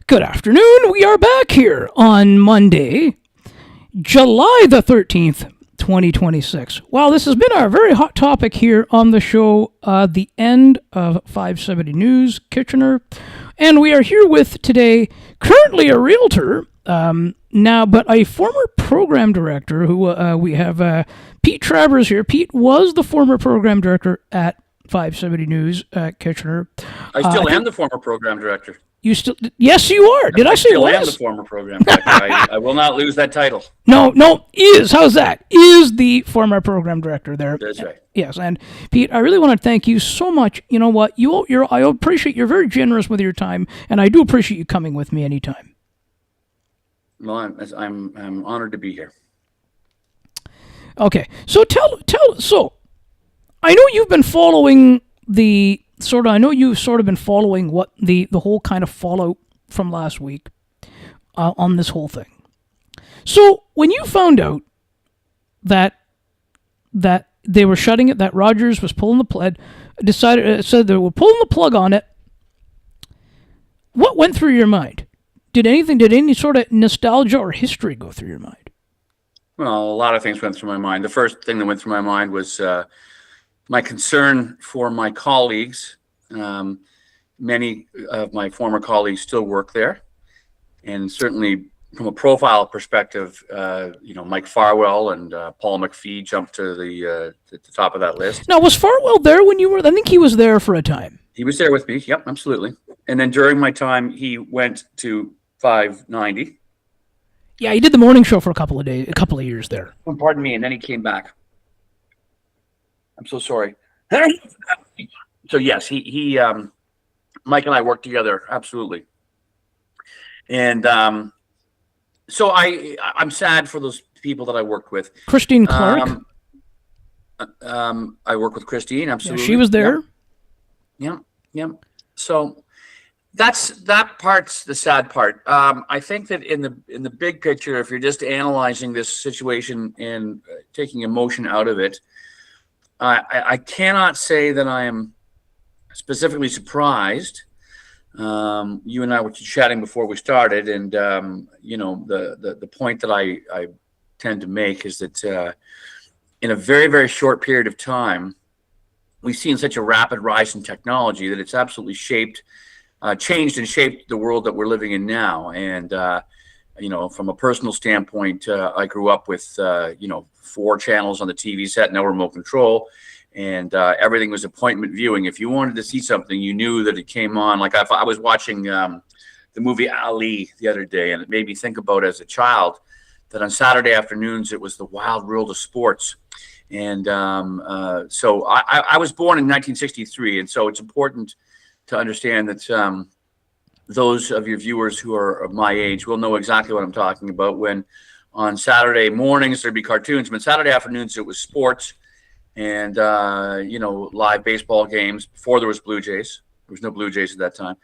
Good afternoon. We are back here on Monday, July the 13th, 2026. Wow, this has been a very hot topic here on the show, the end of 570 News, Kitchener. And we are here with today, currently a realtor, now, but a former program director who we have Pete Travers here. Pete was the former program director at 570 News Kitchener. I still am the former program director. You still? Yes, you are. Did I say still was? am the former program director. I will not lose that title. No, is. How's that? Is the former program director there? That's right. Yes, and Pete, I really want to thank you so much. You know what? I appreciate you're very generous with your time, and I do appreciate you coming with me anytime. Well, I'm honored to be here. Okay, so so I know you've been following you've sort of been following what the whole kind of fallout from last week on this whole thing. So when you found out that they were shutting it, that Rogers was pulling the plug, said they were pulling the plug on it, what went through your mind? Did any sort of nostalgia or history go through your mind? Well, a lot of things went through my mind. The first thing that went through my mind was my concern for my colleagues. Many of my former colleagues still work there, and certainly from a profile perspective, Mike Farwell and Paul McPhee jumped to the top of that list. Now, was Farwell there when you were? I think he was there for a time. He was there with me. Yep, absolutely. And then during my time, he went to 590. Yeah, he did the morning show for a couple of years there. Oh, pardon me, and then he came back. I'm so sorry. So yes, he Mike and I worked together, absolutely. And so I'm sad for those people that I worked with. Christine Clark. I work with Christine, absolutely. Yeah, she was there. Yep. So that part's the sad part. I think that in the big picture, if you're just analyzing this situation and taking emotion out of it, I cannot say that I am specifically surprised. You and I were chatting before we started, and the point that I tend to make is that in a very, very short period of time, we've seen such a rapid rise in technology that it's absolutely changed and shaped the world that we're living in now. And from a personal standpoint, I grew up with 4 channels on the TV set, no remote control, and everything was appointment viewing. If you wanted to see something, you knew that it came on. Like I was watching the movie Ali the other day, and it made me think about, as a child, that on Saturday afternoons it was the wild world of sports. And so I was born in 1963, and so it's important to understand that those of your viewers who are of my age will know exactly what I'm talking about. When on Saturday mornings there'd be cartoons, but Saturday afternoons it was sports and live baseball games. Before there was Blue Jays, there was no Blue Jays at that time,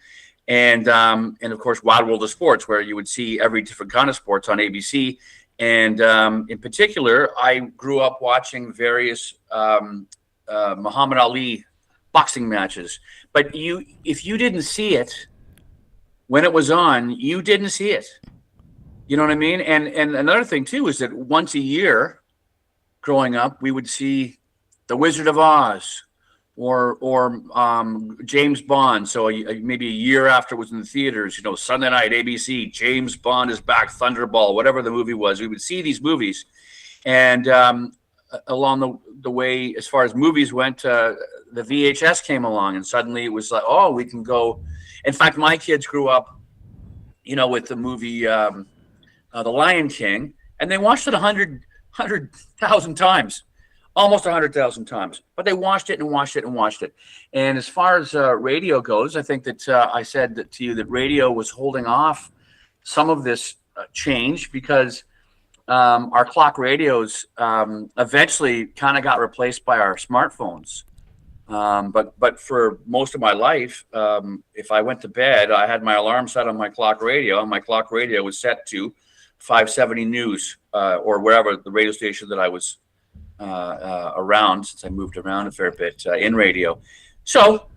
and of course Wild World of Sports, where you would see every different kind of sports on ABC. And in particular, I grew up watching various Muhammad Ali boxing matches. But if you didn't see it when it was on, you didn't see it. You know what I mean? And another thing too is that once a year, growing up, we would see The Wizard of Oz or James Bond. So maybe a year after it was in the theaters, Sunday night, ABC, James Bond is back, Thunderball, whatever the movie was. We would see these movies, and along the way, as far as movies went, the VHS came along, and suddenly it was like, oh, we can go. In fact, my kids grew up, with the movie The Lion King, and they watched it 100,000 times, almost 100,000 times. But they watched it and watched it and watched it. And as far as radio goes, I think that I said to you that radio was holding off some of this change because our clock radios eventually kind of got replaced by our smartphones. But for most of my life, if I went to bed, I had my alarm set on my clock radio, and my clock radio was set to 570 News or wherever the radio station that I was around, since I moved around a fair bit in radio. So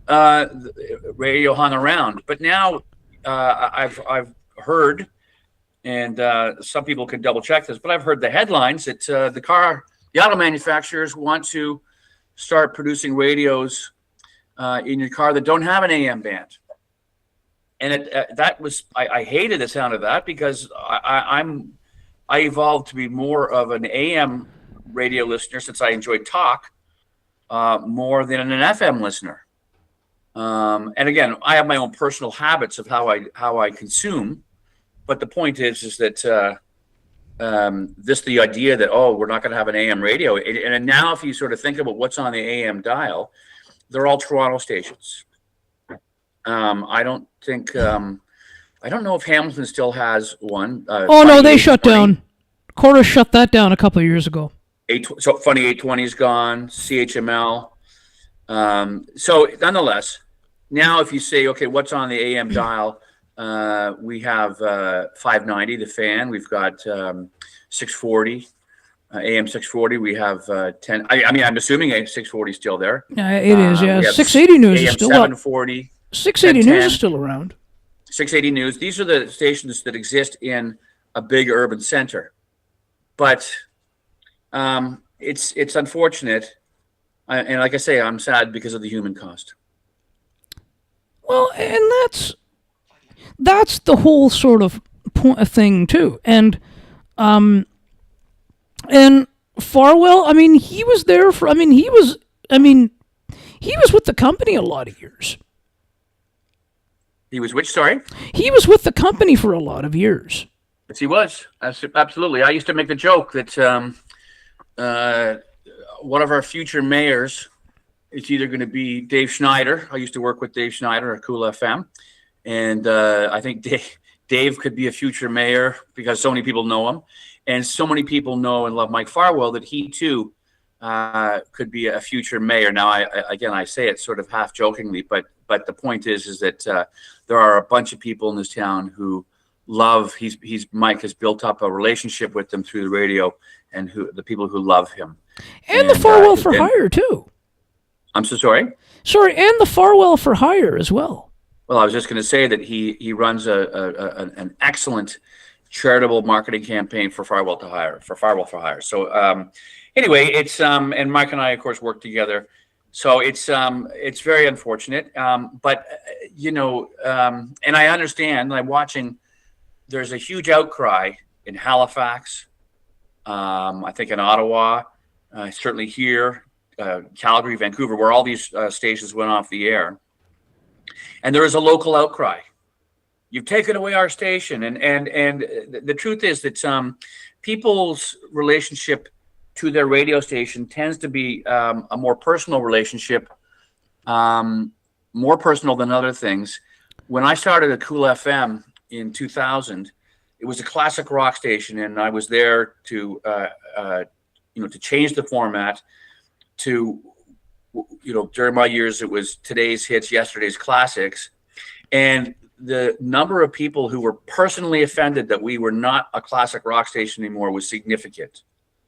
radio hung around. But now I've heard, and some people can double check this, but I've heard the headlines that the auto manufacturers want to start producing radios in your car that don't have an AM band. And I hated the sound of that because I evolved to be more of an AM radio listener since I enjoyed talk more than an FM listener. And again, I have my own personal habits of how I consume, but the point is that the idea that we're not going to have an AM radio, and now if you sort of think about what's on the AM dial, they're all Toronto stations. I don't know if Hamilton still has one. No, they shut down. Chorus shut that down a couple of years ago. So Funny 820 is gone. CHML. So nonetheless, now if you say, okay, what's on the AM dial? We have 590, the fan. We've got 640, AM 640. We have 10. I'm assuming AM 640 is still there. It is, yeah. 680 News is still 740. 680 News is still around. 680 News. These are the stations that exist in a big urban center. But it's unfortunate. And like I say, I'm sad because of the human cost. Well, and that's the whole sort of thing too. And Farwell, he was there for. He was with the company a lot of years. He was which? Sorry. He was with the company for a lot of years. Yes, he was. Absolutely. I used to make the joke that one of our future mayors, it's either going to be Dave Schneider. I used to work with Dave Schneider at Cool FM. And I think Dave could be a future mayor because so many people know him. And so many people know and love Mike Farwell that he too could be a future mayor. Now, I say it sort of half jokingly, but the point is that there are a bunch of people in this town who love, Mike has built up a relationship with them through the radio and the people who love him. And the Farwell for hire too. I'm so sorry? Sorry, and the Farwell for hire as well. Well, I was just going to say that he runs an excellent charitable marketing campaign for Farwell for hire. So anyway, it's and Mike and I, of course, work together. So it's very unfortunate. But and I understand. I'm watching. There's a huge outcry in Halifax. I think in Ottawa, certainly here, Calgary, Vancouver, where all these stations went off the air. And there is a local outcry. You've taken away our station. And the truth is that people's relationship to their radio station tends to be a more personal relationship, more personal than other things. When I started at Cool FM in 2000, it was a classic rock station, and I was there to change the format to, during my years, it was today's hits, yesterday's classics. And the number of people who were personally offended that we were not a classic rock station anymore was significant.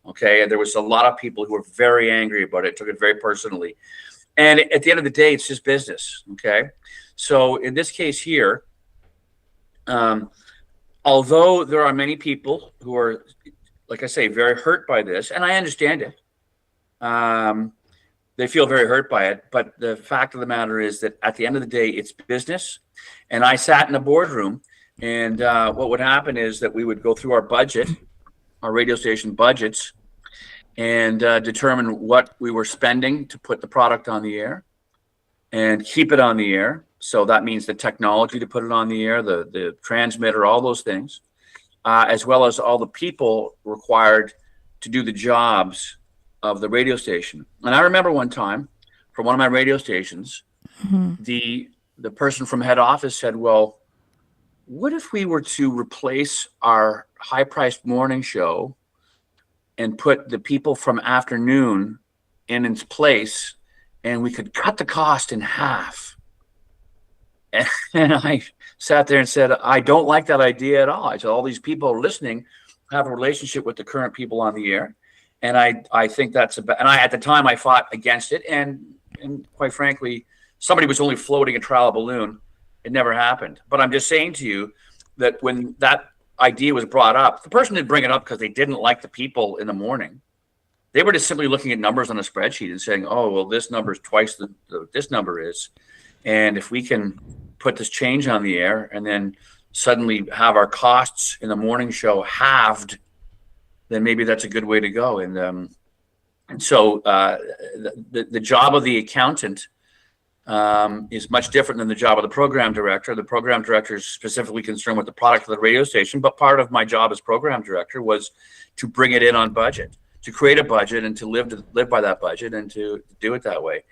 Okay. And there was a lot of people who were very angry about it, took it very personally. And at the end of the day, it's just business. Okay. So in this case here, although there are many people who are, like I say, very hurt by this, and I understand it, they feel very hurt by it. But the fact of the matter is that at the end of the day, it's business. And I sat in a boardroom, and what would happen is that we would go through our budget, our radio station budgets, and determine what we were spending to put the product on the air and keep it on the air. So that means the technology to put it on the air, the transmitter, all those things, as well as all the people required to do the jobs of the radio station. And I remember one time from one of my radio stations, the person from head office said, well, what if we were to replace our high-priced morning show and put the people from afternoon in its place, and we could cut the cost in half? And I sat there and said, I don't like that idea at all. I said, all these people listening have a relationship with the current people on the air. And I think that's at the time I fought against it. And quite frankly, somebody was only floating a trial balloon. It never happened. But I'm just saying to you that when that idea was brought up, the person didn't bring it up because they didn't like the people in the morning. They were just simply looking at numbers on a spreadsheet and saying, oh, well, this number is twice this number is. And if we can put this change on the air and then suddenly have our costs in the morning show halved, then maybe that's a good way to go. And so the job of the accountant is much different than the job of the program director. The program director is specifically concerned with the product of the radio station, but part of my job as program director was to bring it in on budget, to create a budget and to live by that budget and to do it that way.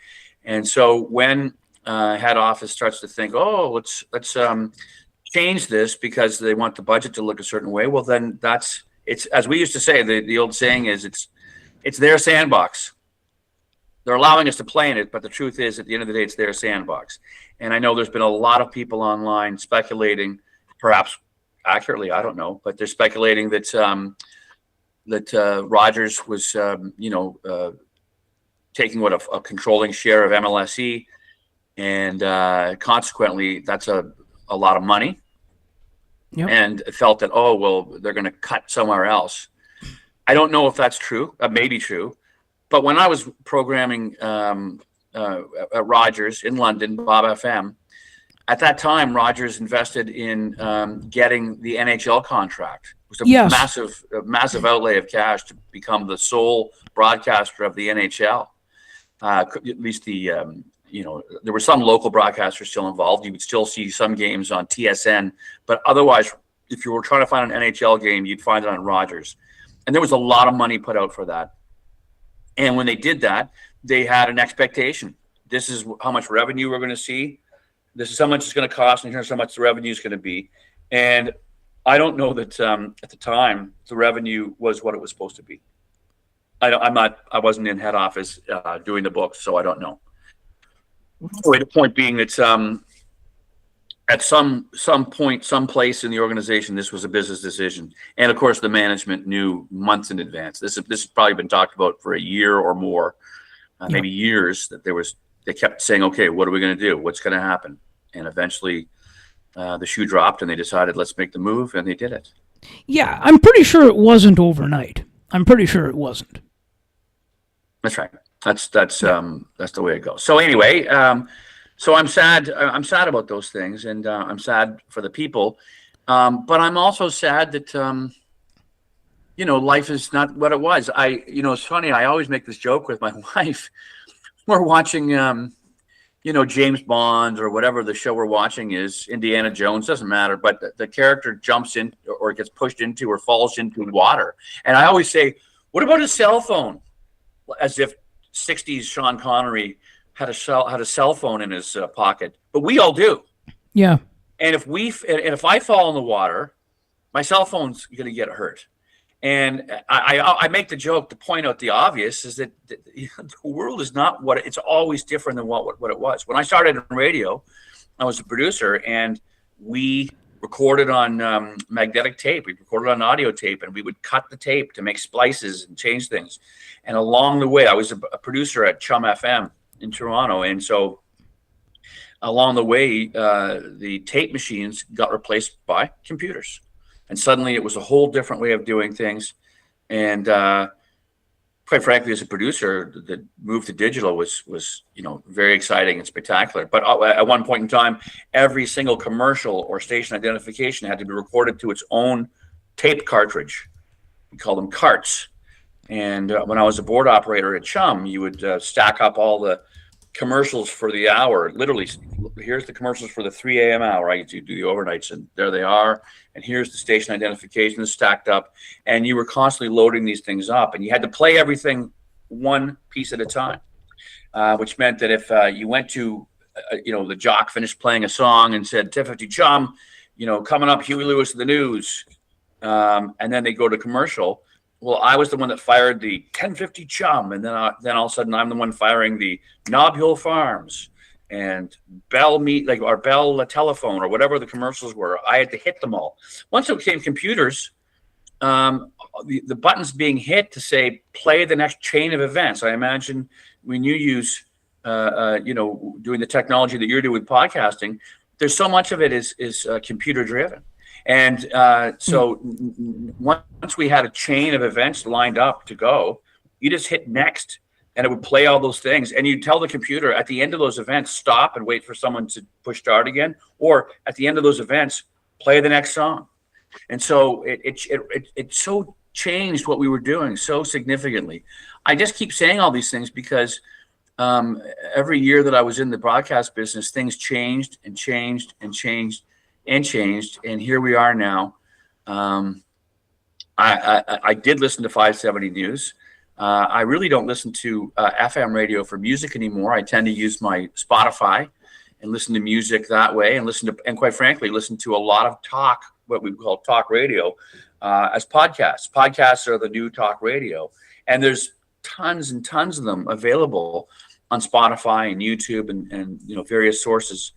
And so when head office starts to think, oh, let's change this because they want the budget to look a certain way, well, then it's as we used to say, the old saying is it's their sandbox. They're allowing us to play in it, but the truth is, at the end of the day, it's their sandbox. And I know there's been a lot of people online speculating, perhaps accurately, I don't know, but they're speculating that Rogers was, taking a controlling share of MLSE, and consequently, that's a lot of money. Yep. And felt that, oh, well, they're going to cut somewhere else. I don't know if that's true. That may be true. But when I was programming at Rogers in London, Bob FM, at that time, Rogers invested in getting the NHL contract. It was a massive outlay of cash to become the sole broadcaster of the NHL. At least there were some local broadcasters still involved. You would still see some games on TSN, but otherwise, if you were trying to find an NHL game, you'd find it on Rogers. And there was a lot of money put out for that. And when they did that, they had an expectation. This is how much revenue we're going to see. This is how much it's going to cost, and here's how much the revenue is going to be. And I don't know that at the time the revenue was what it was supposed to be. I wasn't in head office doing the books, so I don't know. Anyway, the point being that at some point, some place in the organization, this was a business decision, and of course, the management knew months in advance. This has probably been talked about for a year or more, maybe years. That they kept saying, "Okay, what are we going to do? What's going to happen?" And eventually, the shoe dropped, and they decided, "Let's make the move," and they did it. Yeah, I'm pretty sure it wasn't overnight. I'm pretty sure it wasn't. That's right. That's the way it goes. So anyway, so I'm sad. I'm sad about those things, and I'm sad for the people. But I'm also sad that life is not what it was. It's funny. I always make this joke with my wife. We're watching, James Bond or whatever the show we're watching is, Indiana Jones, doesn't matter. But the character jumps in or gets pushed into or falls into water, and I always say, "What about a cell phone?" As if 60s Sean Connery had a cell phone in his pocket, but we all do. Yeah. And if I fall in the water, my cell phone's going to get hurt. And I make the joke to point out the obvious is that the world is not what it's always different than what it was. When I started in radio, I was a producer, and we recorded on magnetic tape. We recorded on audio tape, and we would cut the tape to make splices and change things. And along the way, I was a producer at Chum FM in Toronto. And so along the way, the tape machines got replaced by computers. And suddenly it was a whole different way of doing things. And quite frankly, as a producer, the move to digital was very exciting and spectacular. But at one point in time, every single commercial or station identification had to be recorded to its own tape cartridge. We call them carts. And when I was a board operator at Chum, you would stack up all the commercials for the hour. Literally, here's the commercials for the 3 a.m. hour. I do the overnights, and there they are. And here's the station identification stacked up. And you were constantly loading these things up, and you had to play everything one piece at a time, which meant that if you went to, the jock finished playing a song and said, 10:50 Chum, coming up, Huey Lewis of the news. And then they go to commercial. Well, I was the one that fired the 10:50 Chum, and then all of a sudden I'm the one firing the Nob Hill Farms and Bell Telephone or whatever the commercials were. I had to hit them all. Once it became computers, the buttons being hit to say play the next chain of events. I imagine when you use, doing the technology that you're doing with podcasting, there's so much of it is computer driven. And once we had a chain of events lined up to go, you just hit next and it would play all those things. And you tell the computer at the end of those events, stop and wait for someone to push start again. Or at the end of those events, play the next song. And so it so changed what we were doing so significantly. I just keep saying all these things because every year that I was in the broadcast business, things changed and changed and changed and changed. And here we are now. I did listen to 570 News. I really don't listen to FM radio for music anymore. I tend to use my Spotify and listen to music that way, and quite frankly, listen to a lot of talk, what we call talk radio, as podcasts. Podcasts are the new talk radio, and there's tons and tons of them available on Spotify and YouTube and various sources.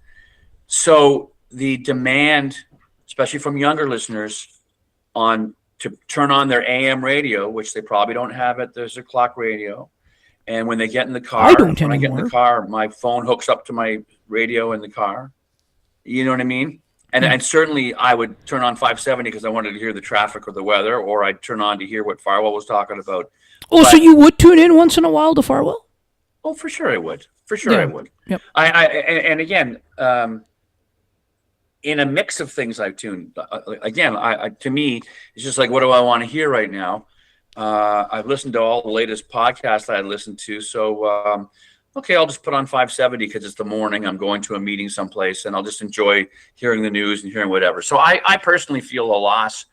So the demand, especially from younger listeners, to turn on their AM radio, which they probably don't have at their clock radio. And when they get in the car, when I get in the car, my phone hooks up to my radio in the car. You know what I mean? And certainly I would turn on 570 because I wanted to hear the traffic or the weather, or I'd turn on to hear what Farwell was talking about. Oh, so you would tune in once in a while to Farwell? Oh, for sure I would. For sure I would. Yep. And again, in a mix of things I've tuned. Again, to me, it's just like, what do I want to hear right now? I've listened to all the latest podcasts that I listened to. So, okay, I'll just put on 570 because it's the morning. I'm going to a meeting someplace, and I'll just enjoy hearing the news and hearing whatever. So I personally feel a loss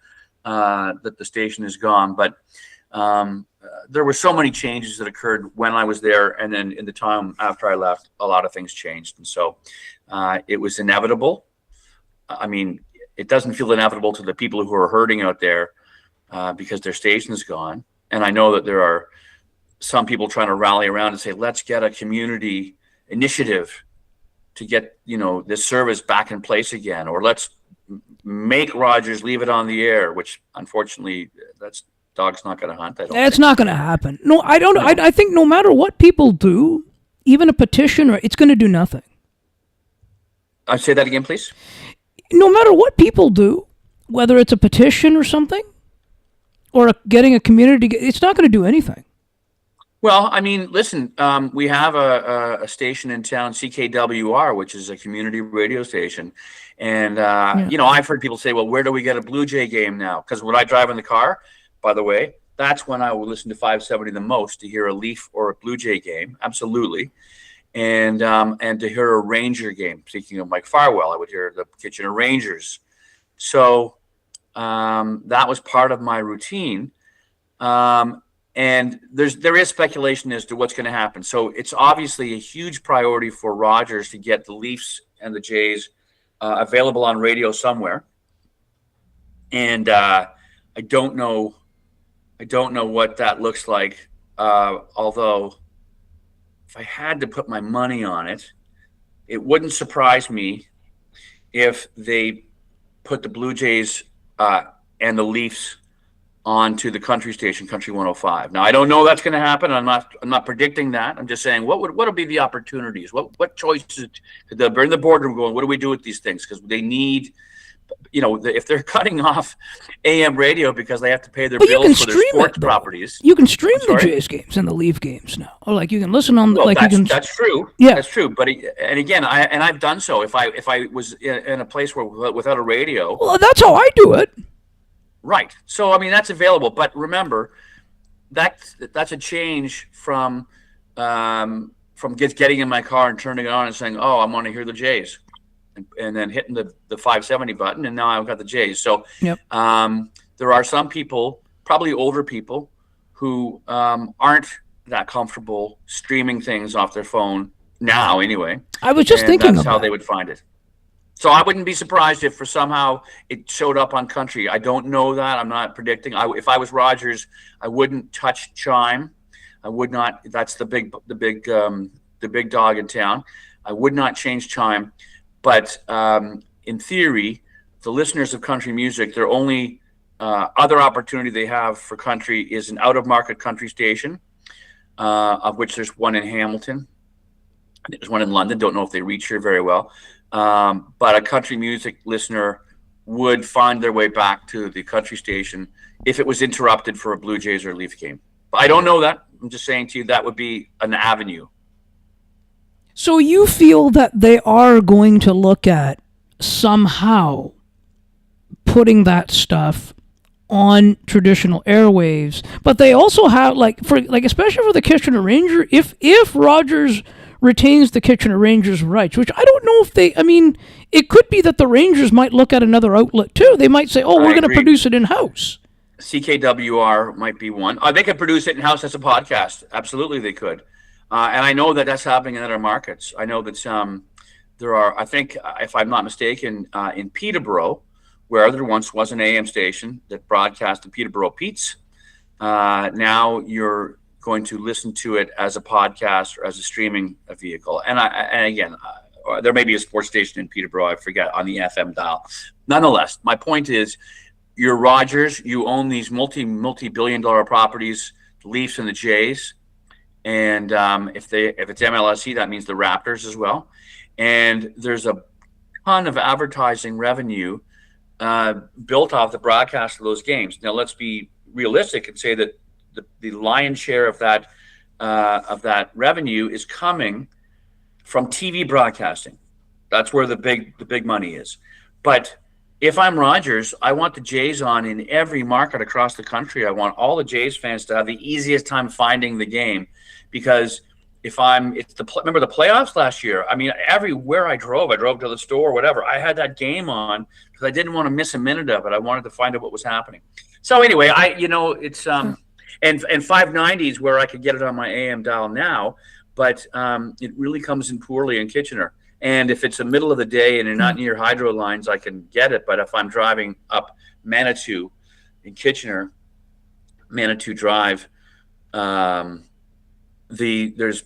that the station is gone. But there were so many changes that occurred when I was there, and then in the time after I left, a lot of things changed. And so it was inevitable. I mean, it doesn't feel inevitable to the people who are hurting out there because their station is gone. And I know that there are some people trying to rally around and say, let's get a community initiative to get, this service back in place again, or let's make Rogers leave it on the air, which unfortunately that's dog's not going to hunt. It's not going to happen. No, I don't. No. I think no matter what people do, even a petition, it's going to do nothing. I say that again, please. No matter what people do, whether it's a petition or something, or getting a community, it's not going to do anything. Well, I mean, listen, we have a station in town, CKWR, which is a community radio station. And, I've heard people say, well, where do we get a Blue Jay game now? Because when I drive in the car, by the way, that's when I will listen to 570 the most, to hear a Leaf or a Blue Jay game. Absolutely. And to hear a Ranger game. Speaking of Mike Farwell, I would hear the Kitchener Rangers. So that was part of my routine. And there is speculation as to what's going to happen. So it's obviously a huge priority for Rogers to get the Leafs and the Jays available on radio somewhere. And I don't know what that looks like. Although, if I had to put my money on it, it wouldn't surprise me if they put the Blue Jays and the Leafs onto the country station, Country 105. Now, I don't know that's going to happen. I'm not predicting that. I'm just saying what'll be the opportunities? What choices could they're in the boardroom going? What do we do with these things? Because they need, if they're cutting off AM radio because they have to pay their bills for their sports properties. You can stream the Jays games and the Leaf games now, or you can listen on. Well, that's true. Yeah, that's true. But again, I've done so. If I was in a place where without a radio, well, that's how I do it. Right. So I mean that's available, but remember that's a change from getting in my car and turning it on and saying, "Oh, I want to hear the Jays." And then hitting the 570 button, and now I've got the Jays. So yep. There are some people, probably older people, who aren't that comfortable streaming things off their phone now anyway. I was just thinking that's how they would find it. So I wouldn't be surprised if for somehow it showed up on country. I don't know that. I'm not predicting. If I was Rogers, I wouldn't touch Chime. I would not. That's the big dog in town. I would not change Chime. But in theory, the listeners of country music, their only other opportunity they have for country is an out-of-market country station, of which there's one in Hamilton. There's one in London. Don't know if they reach here very well. But a country music listener would find their way back to the country station if it was interrupted for a Blue Jays or Leaf game. But I don't know that. I'm just saying to you that would be an avenue. So you feel that they are going to look at somehow putting that stuff on traditional airwaves, but they also have especially for the Kitchener Ranger, if Rogers retains the Kitchener Rangers rights, which I don't know if they, I mean, it could be that the Rangers might look at another outlet too. They might say, oh, we're going to produce it in-house. CKWR might be one. They could produce it in-house as a podcast. Absolutely, they could. And I know that that's happening in other markets. I know that there are, I think, if I'm not mistaken, in Peterborough, where there once was an AM station that broadcast the Peterborough Pete's, now you're going to listen to it as a podcast or as a streaming vehicle. And again, there may be a sports station in Peterborough, I forget, on the FM dial. Nonetheless, my point is, you're Rogers. You own these multi-billion-dollar properties, the Leafs and the Jays. And if it's MLSE, that means the Raptors as well. And there's a ton of advertising revenue built off the broadcast of those games. Now, let's be realistic and say that the lion's share of that revenue is coming from TV broadcasting. That's where the big money is. But if I'm Rogers, I want the Jays on in every market across the country. I want all the Jays fans to have the easiest time finding the game, because remember the playoffs last year? I mean, everywhere I drove to the store, whatever, I had that game on because I didn't want to miss a minute of it. I wanted to find out what was happening. So anyway, it's and 590 is where I could get it on my AM dial now, but it really comes in poorly in Kitchener. And if it's the middle of the day and you're not near hydro lines, I can get it. But if I'm driving up Manitou in Kitchener, Manitou Drive, there's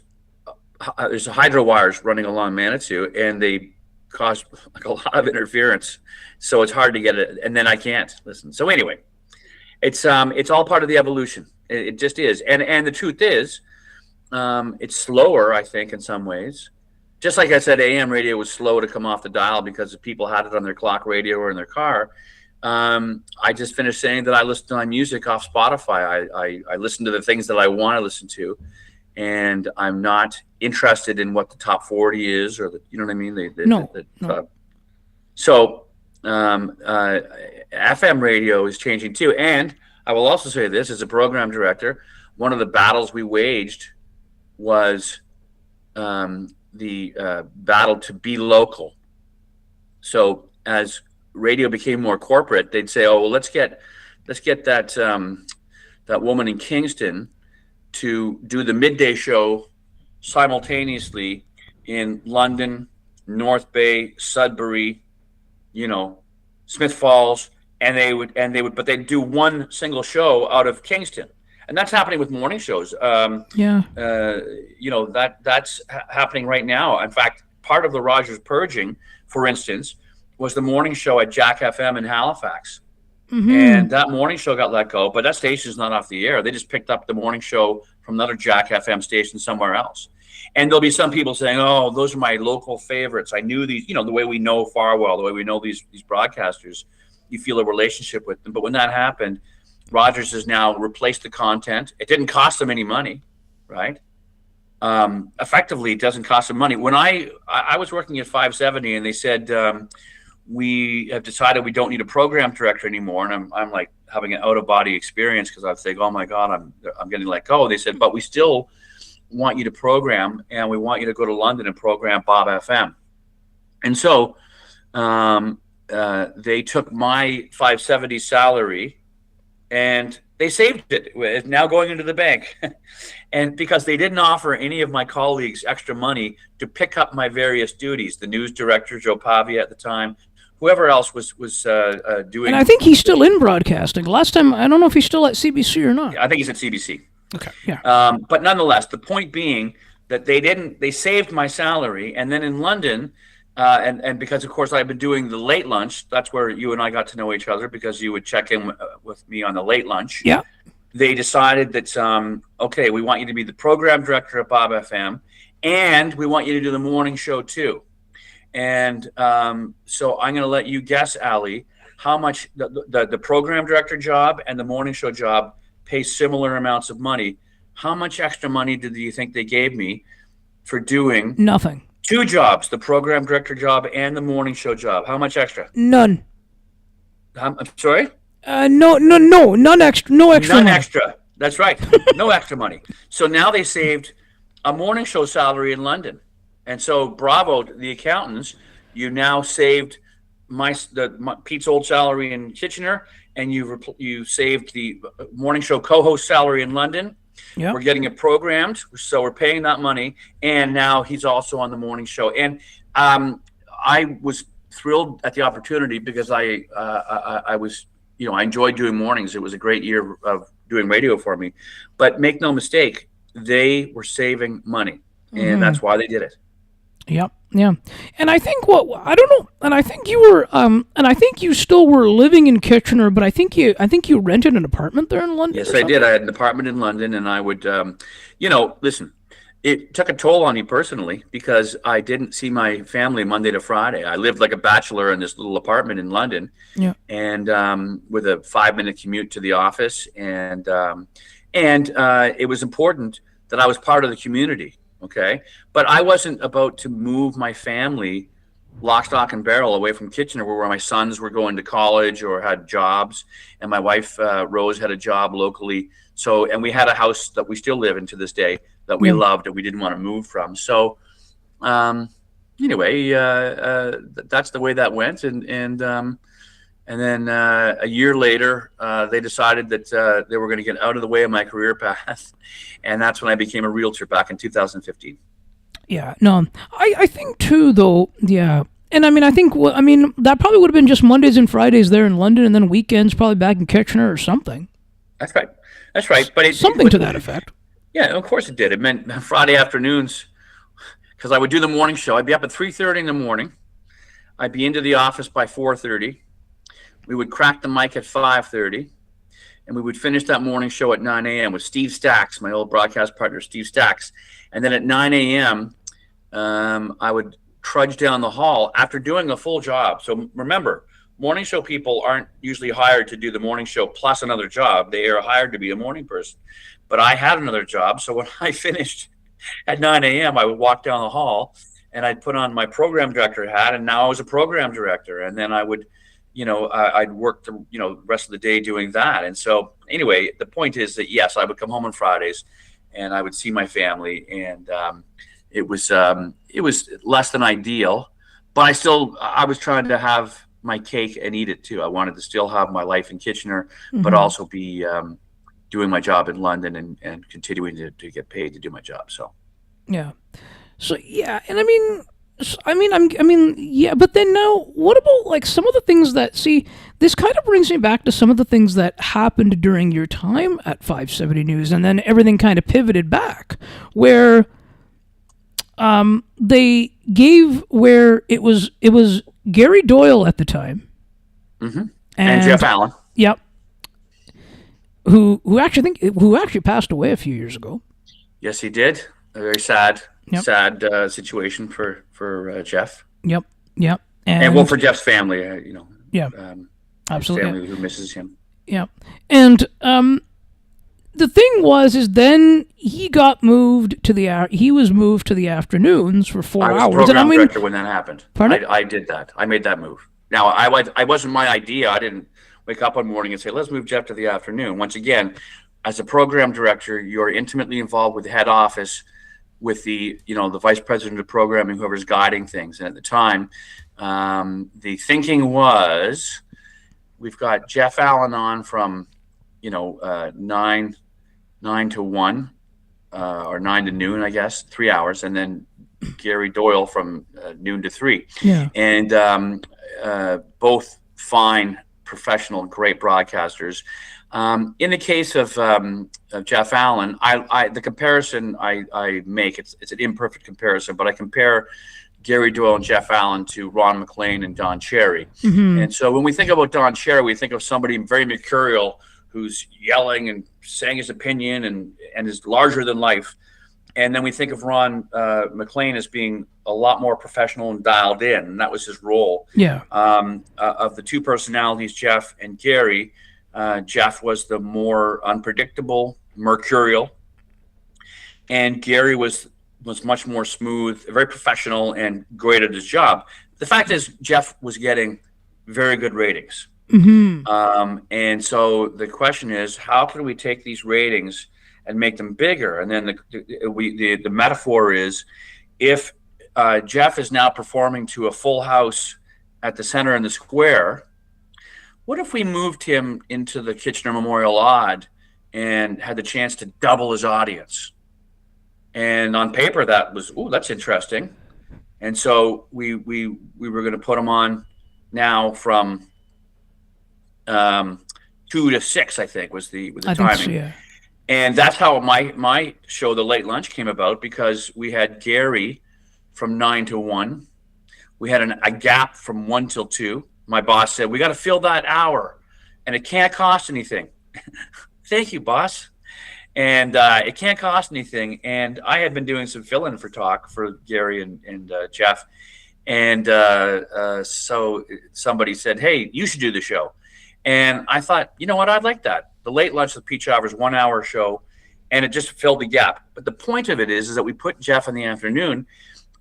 hydro wires running along Manitou, and they cause like a lot of interference. So it's hard to get it, and then I can't listen. So anyway, it's all part of the evolution. It just is. And the truth is, it's slower, I think, in some ways. Just like I said, AM radio was slow to come off the dial because people had it on their clock radio or in their car. I just finished saying that I listen to my music off Spotify. I listen to the things that I want to listen to, and I'm not interested in what the top 40 is, or you know what I mean? No. So FM radio is changing too. And I will also say this, as a program director, one of the battles we waged was the battle to be local. So as radio became more corporate, they'd say, "Oh, well, let's get that woman in Kingston to do the midday show simultaneously in London, North Bay, Sudbury, Smith Falls," and they would, but they'd do one single show out of Kingston. And that's happening with morning shows. That's happening right now. In fact, part of the Rogers purging, for instance, was the morning show at Jack FM in Halifax. Mm-hmm. And that morning show got let go, but that station is not off the air. They just picked up the morning show from another Jack FM station somewhere else. And there'll be some people saying, "Oh, those are my local favorites. I knew these," the way we know Farwell, the way we know these broadcasters, you feel a relationship with them. But when that happened, Rogers has now replaced the content. It didn't cost them any money, right? Effectively, it doesn't cost them money. When I was working at 570, and they said, we have decided we don't need a program director anymore, and I'm like having an out-of-body experience, because I think, oh my God, I'm getting let go. They said, but we still want you to program, and we want you to go to London and program Bob FM. And so they took my 570 salary, and they saved it. It's now going into the bank. And because they didn't offer any of my colleagues extra money to pick up my various duties, the news director, Joe Pavia at the time, whoever else was doing. And I think he's still in broadcasting. Last time, I don't know if he's still at CBC or not. I think he's at CBC. Okay, yeah. But nonetheless, the point being that they saved my salary. And then in London, and because, of course, I've been doing the late lunch, that's where you and I got to know each other, because you would check in with me on the late lunch. Yeah. They decided that, okay, we want you to be the program director at Bob FM, and we want you to do the morning show too. And so I'm going to let you guess, Ali, how much the program director job and the morning show job pay similar amounts of money. How much extra money do you think they gave me for doing Nothing. 2 jobs, the program director job and the morning show job? How much extra? None. I'm sorry? None extra. No extra. None money. extra. That's right. No extra money. So now they saved a morning show salary in London. And so bravo to the accountants. You now saved Pete's old salary in Kitchener, and you saved the morning show co-host salary in London. Yep. We're getting it programmed, so we're paying that money, and now he's also on the morning show. And I was thrilled at the opportunity because I was, I enjoyed doing mornings. It was a great year of doing radio for me. But make no mistake, they were saving money, and that's why they did it. Yep. Yeah. And I think I don't know, and I think you were and I think you still were living in Kitchener, but I think you rented an apartment there in London. Yes, I did. I had an apartment in London, and I would listen, it took a toll on me personally because I didn't see my family Monday to Friday. I lived like a bachelor in this little apartment in London. Yeah. And with a 5-minute commute to the office, and it was important that I was part of the community. Okay. But I wasn't about to move my family lock, stock, and barrel away from Kitchener, where my sons were going to college or had jobs. And my wife, Rose, had a job locally. So, and we had a house that we still live in to this day that we loved and we didn't want to move from. So, anyway, that's the way that went. And then a year later, they decided that they were going to get out of the way of my career path. And that's when I became a realtor back in 2015. Yeah, no, I think too, though, yeah. And I mean, I think, that probably would have been just Mondays and Fridays there in London, and then weekends probably back in Kitchener or something. That's right. That's right. But something to that effect. Yeah, of course it did. It meant Friday afternoons, because I would do the morning show. I'd be up at 3:30 in the morning. I'd be into the office by 4:30. We would crack the mic at 5:30, and we would finish that morning show at 9 a.m. with Steve Stacks, my old broadcast partner, Steve Stacks. And then at 9 a.m., I would trudge down the hall after doing a full job. So remember, morning show people aren't usually hired to do the morning show plus another job. They are hired to be a morning person. But I had another job, so when I finished at 9 a.m., I would walk down the hall, and I'd put on my program director hat, and now I was a program director. And then I would, I'd work the rest of the day doing that. And so anyway, the point is that yes, I would come home on Fridays, and I would see my family, and it was less than ideal, but I was trying to have my cake and eat it too. I wanted to still have my life in Kitchener, but also be doing my job in London and continuing to get paid to do my job. So yeah. So yeah, and yeah, but then now, what about like some of the things that, this kind of brings me back to some of the things that happened during your time at 570 News, and then everything kind of pivoted back, where they gave, where it was Gary Doyle at the time. Mm-hmm. And Jeff Allen. Yep. Who actually passed away a few years ago. Yes, he did. A very sad situation for Jeff. Yep. And well, for Jeff's family, absolutely. Family who misses him. Yeah. And the thing is then he got moved to he was moved to the afternoons for 4 hours. I was program director when that happened. Pardon? I did that. I made that move. Now, I wasn't my idea. I didn't wake up one morning and say, let's move Jeff to the afternoon. Once again, as a program director, you're intimately involved with the head office, with the vice president of programming, whoever's guiding things. And at the time, the thinking was, we've got Jeff Allen on from 9 to 1 or 9 to noon, I guess, 3 hours, and then Gary Doyle from noon to 3. Yeah. And both fine, professional, great broadcasters. In the case of Jeff Allen, the comparison I make, it's an imperfect comparison, but I compare Gary Doyle and Jeff Allen to Ron McLean and Don Cherry. Mm-hmm. And so when we think about Don Cherry, we think of somebody very mercurial who's yelling and saying his opinion and is larger than life. And then we think of Ron McLean as being a lot more professional and dialed in, and that was his role. Yeah. Of the two personalities, Jeff and Gary, Jeff was the more unpredictable, mercurial, and Gary was much more smooth, very professional, and great at his job. The fact is, Jeff was getting very good ratings. And so the question is, how can we take these ratings and make them bigger? And then the metaphor is, if Jeff is now performing to a full house at the center in the square, what if we moved him into the Kitchener Memorial Odd and had the chance to double his audience? And on paper, that was, that's interesting. And so we were going to put him on now from 2 to 6, I think was the timing. So, yeah. And that's how my show, The Late Lunch, came about, because we had Gary from 9 to 1. We had a gap from 1 till 2. My boss said, we got to fill that hour, and it can't cost anything. Thank you, boss. And it can't cost anything. And I had been doing some fill-in for talk for Gary and Jeff. And so somebody said, hey, you should do the show. And I thought, you know what, I'd like that. The Late Lunch with Pete Travers, 1 hour show, and it just filled the gap. But the point of it is that we put Jeff in the afternoon,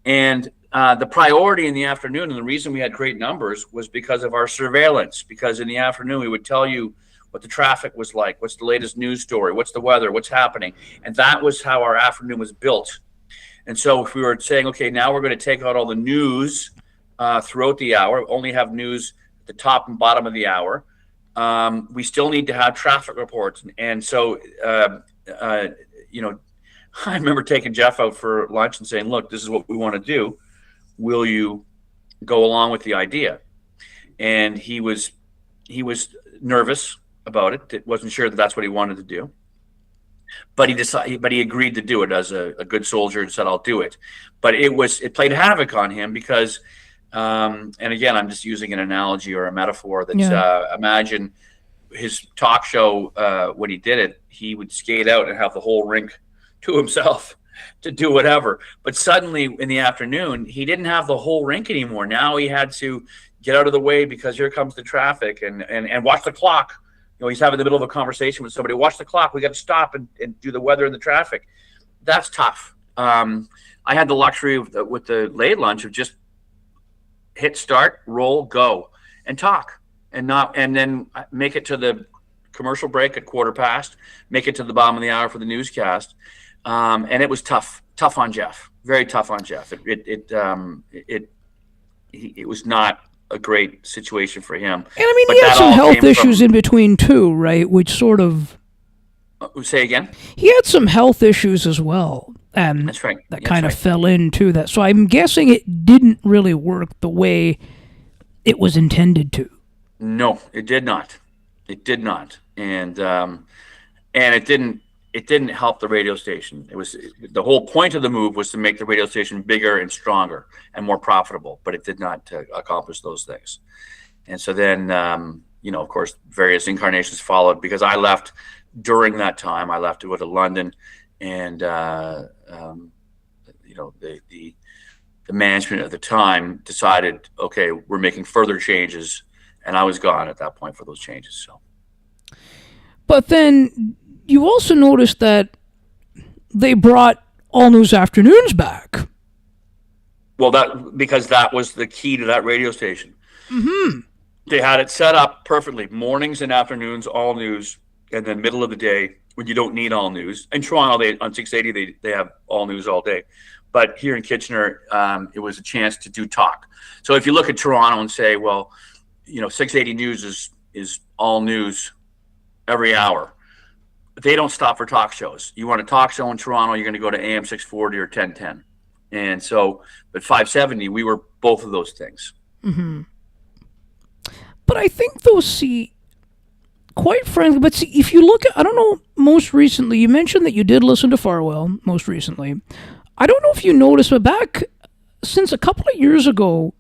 and the priority in the afternoon, and the reason we had great numbers was because of our surveillance. Because in the afternoon, we would tell you what the traffic was like, what's the latest news story, what's the weather, what's happening. And that was how our afternoon was built. And so if we were saying, okay, now we're going to take out all the news throughout the hour, only have news at the top and bottom of the hour, we still need to have traffic reports. And so, you know, I remember taking Jeff out for lunch and saying, look, this is what we want to do. Will you go along with the idea? And he was nervous about it. It wasn't sure that that's what he wanted to do. But he agreed to do it as a good soldier and said, I'll do it. But it played havoc on him because, and again, I'm just using an analogy or a metaphor that imagine his talk show, when he did it, he would skate out and have the whole rink to himself to do whatever. But suddenly in the afternoon, he didn't have the whole rink anymore. Now he had to get out of the way because here comes the traffic and watch the clock. You know, he's having the middle of a conversation with somebody. Watch the clock. We got to stop and do the weather and the traffic. That's tough. I had the luxury with the Late Lunch of just hit start, roll, go, and talk, and then make it to the commercial break at 15:15, make it to the bottom of the hour for the newscast. And it was tough on Jeff, very tough on Jeff. It was not a great situation for him. And I mean, he had some health issues in between too, right? Which sort of... Say again? He had some health issues as well. That's right. That kind of fell into that. So I'm guessing it didn't really work the way it was intended to. No, it did not. It did not. And it didn't help the radio station. The whole point of the move was to make the radio station bigger and stronger and more profitable, but it did not accomplish those things. And so then, you know, of course, various incarnations followed because I left during that time. I left to go to London, and you know, the management at the time decided, okay, we're making further changes, and I was gone at that point for those changes. So, but then you also noticed that they brought All News Afternoons back. Well, because that was the key to that radio station. Mm-hmm. They had it set up perfectly. Mornings and afternoons, all news, and then middle of the day when you don't need all news. In Toronto, on 680, they have all news all day. But here in Kitchener, it was a chance to do talk. So if you look at Toronto and say, well, you know, 680 News is all news every hour. They don't stop for talk shows. You want a talk show in Toronto, you're going to go to AM 640 or 1010. And so, but 570, we were both of those things. Mm-hmm. But I think those, quite frankly, but if you look at, I don't know, most recently, you mentioned that you did listen to Farwell most recently. I don't know if you noticed, but back since a couple of years ago,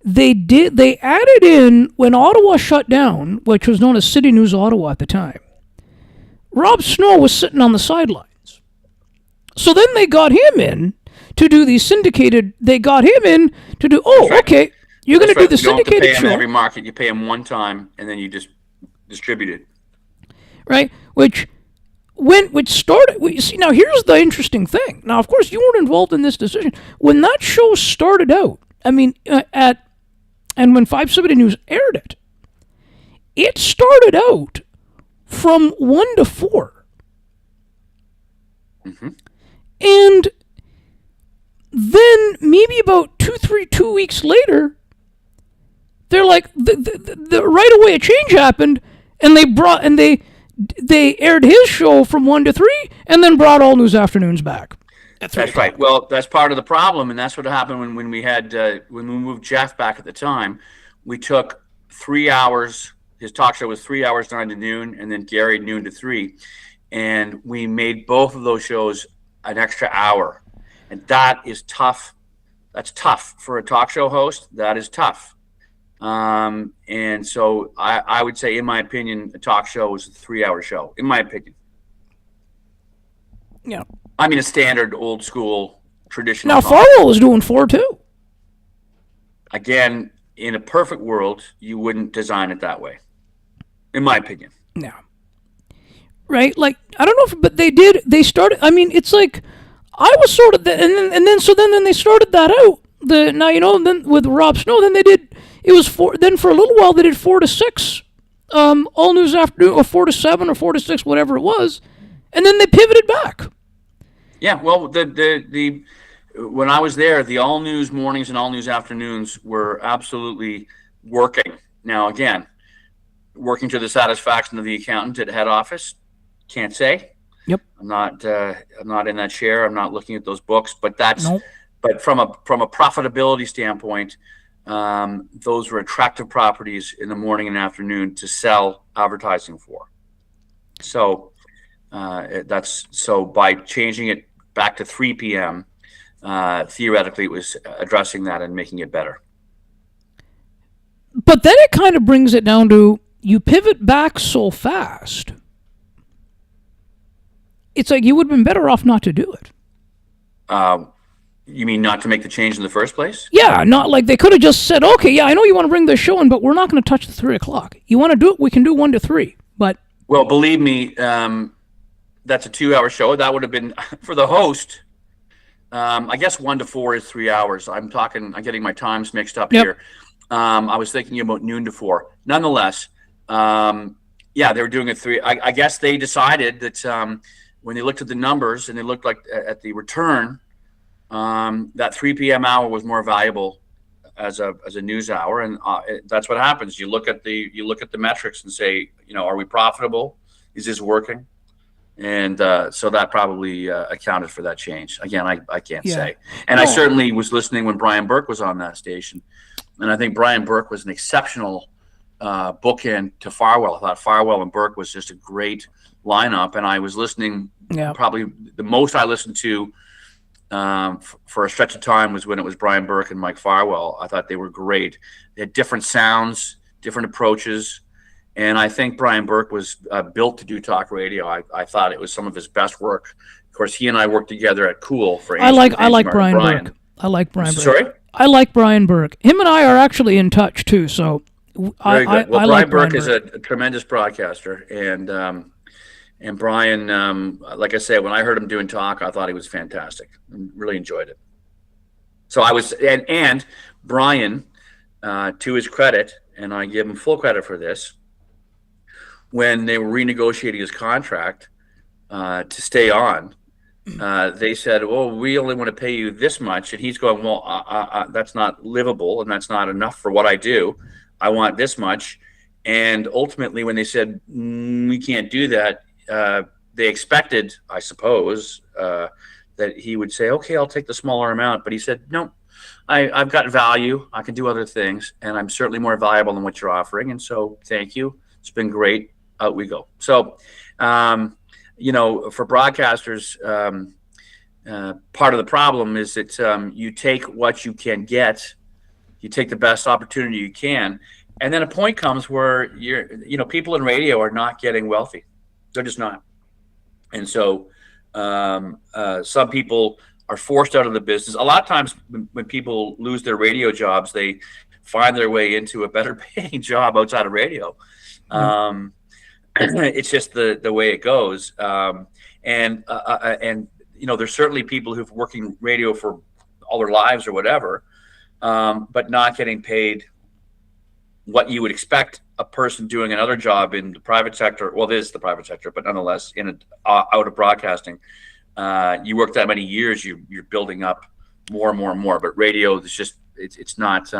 they added in, when Ottawa shut down, which was known as City News Ottawa at the time, Rob Snow was sitting on the sidelines So then they got him in to do the syndicated. They got him in to do. Oh, right. okay. You're going to do the You don't have to pay syndicated him in show, every market. You pay him one time, and then you just distribute it. right? Which started. See, now here's the interesting thing. Now, of course, you weren't involved in this decision when that show started out. I mean, and when 570 News aired it, it started out from 1 to 4. Mm-hmm. And then maybe about 2 weeks later, they're like, the right away a change happened, and they aired his show from 1 to 3, and then brought All News Afternoons back. That's right. Well, that's part of the problem, and that's what happened when we had when we moved Jeff back at the time. We took 3 hours. His talk show was 3 hours, 9 to noon, and then Gary noon to 3, and we made both of those shows an extra hour, and that is tough. That's tough for a talk show host. That is tough. And so I would say, in my opinion, a talk show is a 3-hour show, in my opinion. Yeah. I mean, a standard, old school, traditional. Now, Farwell was doing 4 too. Again, in a perfect world, you wouldn't design it that way, in my opinion. Yeah. Right? Like, I don't know, but they did. They started. I mean, it's like I was sort of, and then they started that out. Then with Rob Snow, then they did. It was 4. Then for a little while, they did 4 to 6, All News Afternoon, or 4 to 7, or 4 to 6, whatever it was, and then they pivoted back. Yeah, well, the when I was there, the All News mornings and All News afternoons were absolutely working. Now, again, working to the satisfaction of the accountant at head office, can't say. Yep. I'm not in that chair. I'm not looking at those books, but that's. Nope. But from a profitability standpoint, those were attractive properties in the morning and afternoon to sell advertising for. So by changing it back to 3 p.m., theoretically, it was addressing that and making it better. But then it kind of brings it down to, you pivot back so fast. It's like you would have been better off not to do it. You mean not to make the change in the first place? Yeah, not like they could have just said, okay, yeah, I know you want to bring this show in, but we're not going to touch the 3 o'clock. You want to do it, we can do 1 to 3. But well, believe me, that's a 2-hour show. That would have been for the host. I guess 1 to 4 is 3 hours. I'm getting my times mixed up here. I was thinking about noon to 4. Nonetheless, yeah, they were doing it 3. I guess they decided that when they looked at the numbers and they looked like at the return, that 3 p.m. hour was more valuable as a news hour, and that's what happens. You look at the metrics and say, are we profitable? Is this working? And so that probably accounted for that change. Again, I can't say. And I certainly was listening when Brian Burke was on that station, and I think Brian Burke was an exceptional bookend to Farwell. I thought Farwell and Burke was just a great lineup, and I was listening. Probably the most I listened to for a stretch of time was when it was Brian Burke and Mike Farwell. I thought they were great. They had different sounds, different approaches. And I think Brian Burke was built to do talk radio. I thought it was some of his best work. Of course, he and I worked together at Cool for. I like Brian Burke. I like Brian Burke. Sorry? I like Brian Burke. Him and I are actually in touch too. So very good. Well, Brian Burke is a tremendous broadcaster, and Brian, like I said, when I heard him doing talk, I thought he was fantastic. I really enjoyed it. So I was, and Brian, to his credit, and I give him full credit for this, when they were renegotiating his contract to stay on, they said, well, we only want to pay you this much. And he's going, well, that's not livable, and that's not enough for what I do. I want this much. And ultimately, when they said, we can't do that, they expected, I suppose, that he would say, okay, I'll take the smaller amount. But he said, no, I've got value. I can do other things, and I'm certainly more valuable than what you're offering. And so thank you. It's been great. Out we go. So, for broadcasters, part of the problem is that you take what you can get, you take the best opportunity you can, and then a point comes where people in radio are not getting wealthy. They're just not. And so Some people are forced out of the business. A lot of times when people lose their radio jobs, they find their way into a better paying job outside of radio. It's just the way it goes. And there's certainly people who've working radio for all their lives or whatever, but not getting paid what you would expect a person doing another job in the private sector. Well, this is the private sector, but nonetheless, out of broadcasting, you work that many years, you're building up more and more and more. But radio is just it's not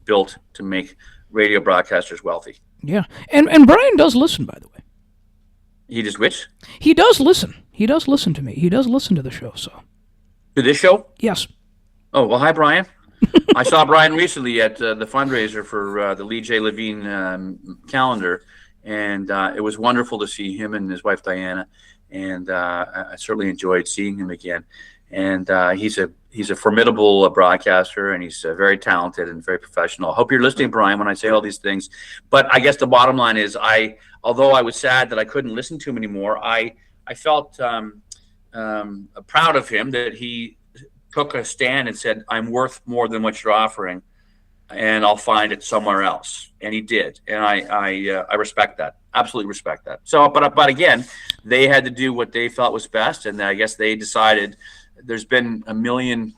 built to make radio broadcasters wealthy. Yeah, and Brian does listen, by the way. He just which? He does listen. He does listen to me. He does listen to the show. So. To this show? Yes. Oh well, hi Brian. I saw Brian recently at the fundraiser for the Lee J. Levine calendar, and it was wonderful to see him and his wife Diana. And I certainly enjoyed seeing him again. And he's a formidable broadcaster, and he's very talented and very professional. I hope you're listening, Brian, when I say all these things. But I guess the bottom line is, although I was sad that I couldn't listen to him anymore, I felt proud of him that he took a stand and said, I'm worth more than what you're offering, and I'll find it somewhere else. And he did. And I respect that. Absolutely respect that. So, but again, they had to do what they felt was best. And I guess they decided there's been a million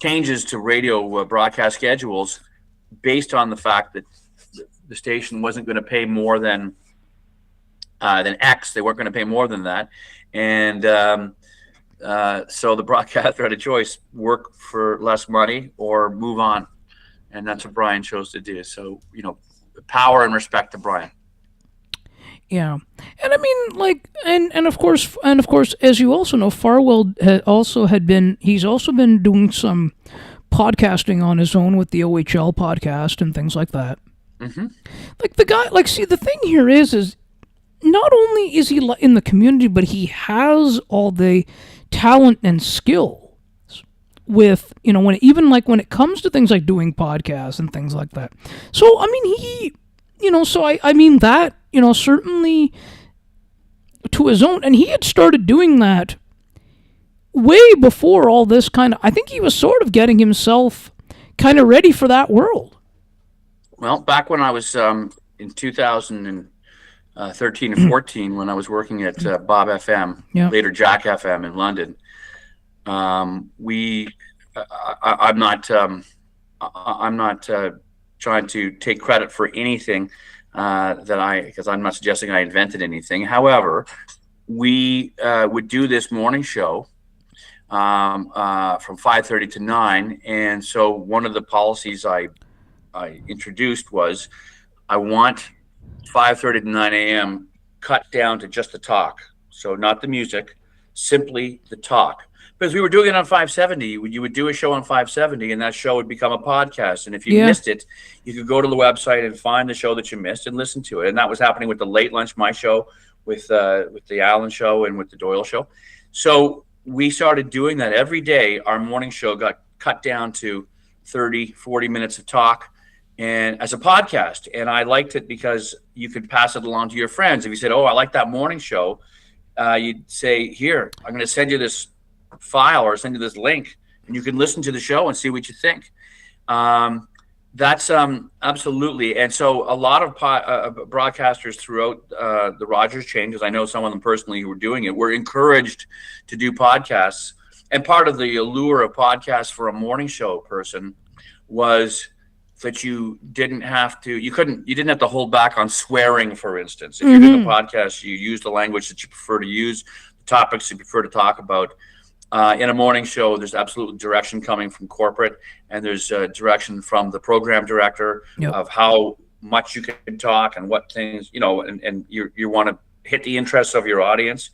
changes to radio broadcast schedules based on the fact that the station wasn't going to pay more than X. They weren't going to pay more than that. And so the broadcaster had a choice: work for less money or move on. And that's what Brian chose to do. So, power and respect to Brian. Yeah, and I mean, and of course, as you also know, Farwell he's also been doing some podcasting on his own with the OHL podcast and things like that. Mm-hmm. Like the guy, see, the thing here is not only is he in the community, but he has all the talent and skills with, when it comes to things like doing podcasts and things like that. So, I mean, I mean that, certainly to his own, and he had started doing that way before all this I think he was sort of getting himself kind of ready for that world. Well, back when I was in 2013 and 14, when I was working at Bob FM, later Jack FM in London, I'm not trying to take credit for anything because I'm not suggesting I invented anything. However, we would do this morning show from 5:30 to 9, and so one of the policies I introduced was I want 5:30 to 9 a.m. cut down to just the talk, so not the music, simply the talk. Because we were doing it on 570. You would do a show on 570, and that show would become a podcast. And if you missed it, you could go to the website and find the show that you missed and listen to it. And that was happening with the Late Lunch, my show, with the Allen Show, and with the Doyle Show. So we started doing that every day. Our morning show got cut down to 30, 40 minutes of talk, and as a podcast. And I liked it because you could pass it along to your friends. If you said, "Oh, I like that morning show," you'd say, "Here, I'm going to send you this file or send you this link, and you can listen to the show and see what you think." That's absolutely. And so a lot of broadcasters throughout the Rogers chain, because I know some of them personally who were doing it, were encouraged to do podcasts. And part of the allure of podcasts for a morning show person was that you didn't have to hold back on swearing, for instance. If you're doing a podcast, you use the language that you prefer to use, the topics you prefer to talk about. In a morning show, there's absolute direction coming from corporate, and there's direction from the program director of how much you can talk and what things, and you want to hit the interests of your audience.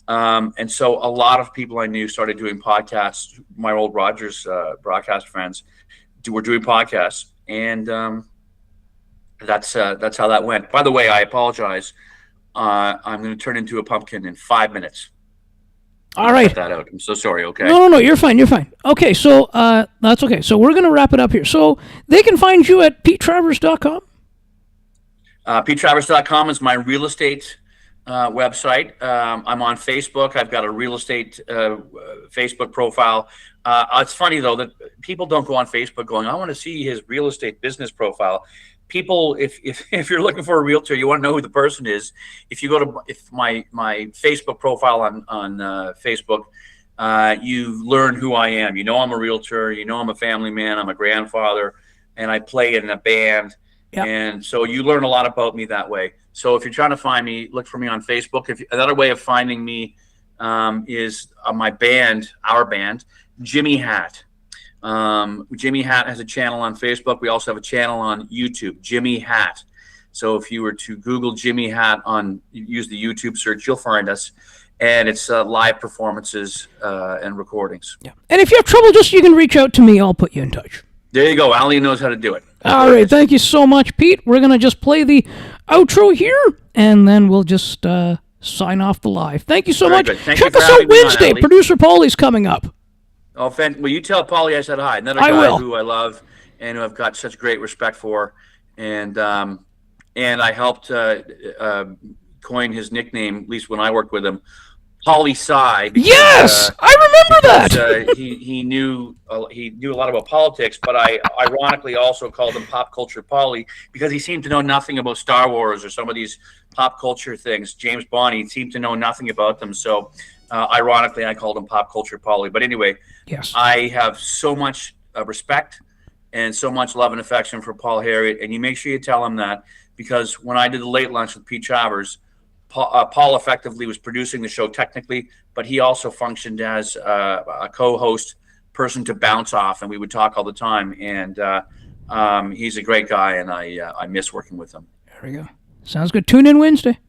And so a lot of people I knew started doing podcasts. My old Rogers broadcast friends were doing podcasts, and that's how that went. By the way, I apologize. I'm going to turn into a pumpkin in 5 minutes. All right. Cut that out. I'm so sorry. Okay. No, you're fine. Okay, so that's okay. So we're going to wrap it up here. So they can find you at PeteTravers.com. PeteTravers.com is my real estate website. I'm on Facebook. I've got a real estate Facebook profile. It's funny though that people don't go on Facebook going, "I want to see his real estate business profile." People, if you're looking for a realtor, you want to know who the person is. If you go to my Facebook profile on Facebook, you learn who I am. You know I'm a realtor. You know I'm a family man. I'm a grandfather, and I play in a band. Yep. And so you learn a lot about me that way. So if you're trying to find me, look for me on Facebook. Another way of finding me is my band, our band, Jimmy Hat. Jimmy Hat has a channel on Facebook. We also have a channel on YouTube, Jimmy Hat. So if you were to Google Jimmy Hat use the YouTube search, you'll find us. And it's live performances and recordings. Yeah. And if you have trouble, you can reach out to me. I'll put you in touch. There you go. Ali knows how to do it. All right. Thank you so much, Pete. We're going to just play the outro here, and then we'll just sign off the live. Thank you so much. Check us out Wednesday. Producer Paulie's coming up. Oh, well, you tell Paulie I said hi. Another guy who I love and who I've got such great respect for. And I helped coin his nickname, at least when I worked with him, Paulie Sci. Yes, I remember that. He knew a lot about politics, but I ironically also called him Pop Culture Paulie because he seemed to know nothing about Star Wars or some of these pop culture things. James Bond, he seemed to know nothing about them. So ironically, I called him Pop Culture Paulie. But anyway, yes, I have so much respect and so much love and affection for Paul Harriet, and you make sure you tell him that, because when I did the late lunch with Pete Travers, Paul effectively was producing the show technically, but he also functioned as a co-host, person to bounce off, and we would talk all the time. And he's a great guy, and I miss working with him. There we go. Sounds good. Tune in Wednesday.